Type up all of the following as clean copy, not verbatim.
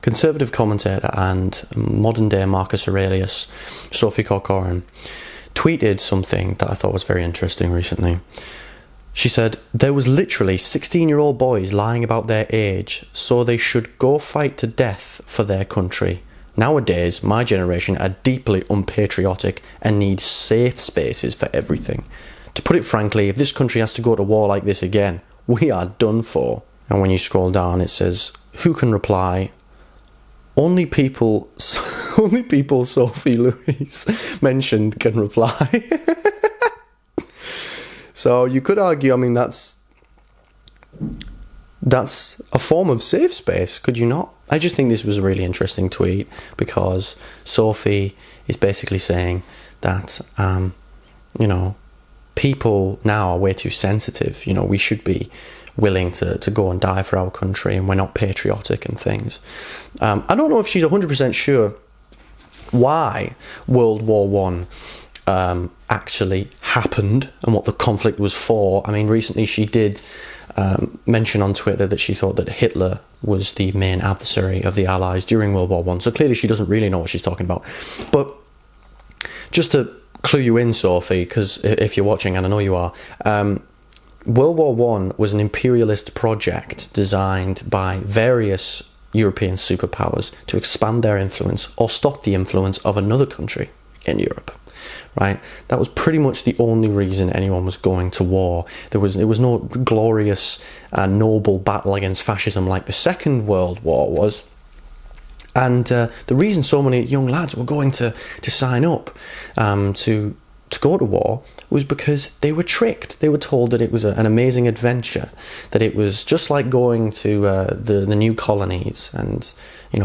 conservative commentator and modern-day Marcus Aurelius, Sophie Corcoran, tweeted something that I thought was very interesting recently. She said, "There was literally 16-year-old boys lying about their age, so they should go fight to death for their country. Nowadays, my generation are deeply unpatriotic and need safe spaces for everything. To put it frankly, if this country has to go to war like this again, we are done for." And when you scroll down, it says, "Who can reply? Only people Sophie Louise mentioned can reply." So you could argue, I mean, that's a form of safe space, could you not? I just think this was a really interesting tweet because Sophie is basically saying that, people now are way too sensitive. We should be willing to go and die for our country, and we're not patriotic and things. I don't know if she's 100% sure why World War One actually happened and what the conflict was for. I mean, recently she did mention on Twitter that she thought that Hitler was the main adversary of the Allies during World War One. So clearly she doesn't really know what she's talking about. But just to clue you in, Sophie, because if you're watching, and I know you are, World War One was an imperialist project designed by various European superpowers to expand their influence or stop the influence of another country in Europe. Right, that was pretty much the only reason anyone was going to war. It was no glorious, noble battle against fascism like the Second World War was. And the reason so many young lads were going to sign up to go to war was because they were tricked. They were told that it was an amazing adventure, that it was just like going to the new colonies and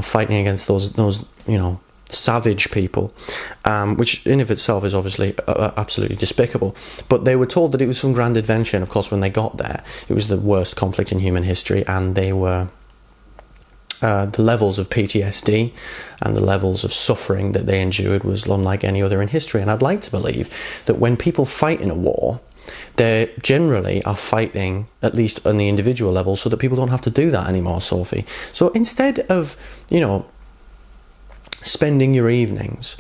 fighting against those savage people, which in of itself is obviously absolutely despicable. But they were told that it was some grand adventure, and of course when they got there, it was the worst conflict in human history, and they were the levels of PTSD and the levels of suffering that they endured was unlike any other in history. And I'd like to believe that when people fight in a war, they generally are fighting, at least on the individual level, so that people don't have to do that anymore, Sophie. So instead of, spending your evenings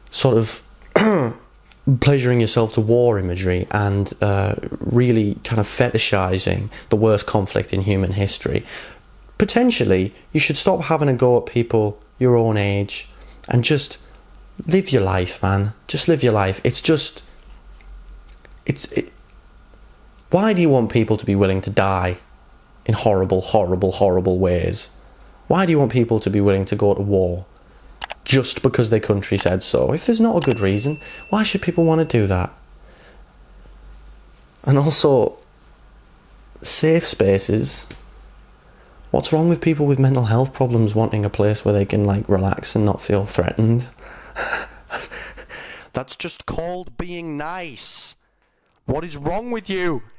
sort of pleasuring yourself to war imagery and really kind of fetishizing the worst conflict in human history, potentially you should stop having a go at people your own age and just live your life, man. Just live your life. Why do you want people to be willing to die in horrible, horrible, horrible ways? Why do you want people to be willing to go to war just because their country said so? If there's not a good reason, why should people want to do that? And also, safe spaces. What's wrong with people with mental health problems wanting a place where they can relax and not feel threatened? That's just called being nice. What is wrong with you?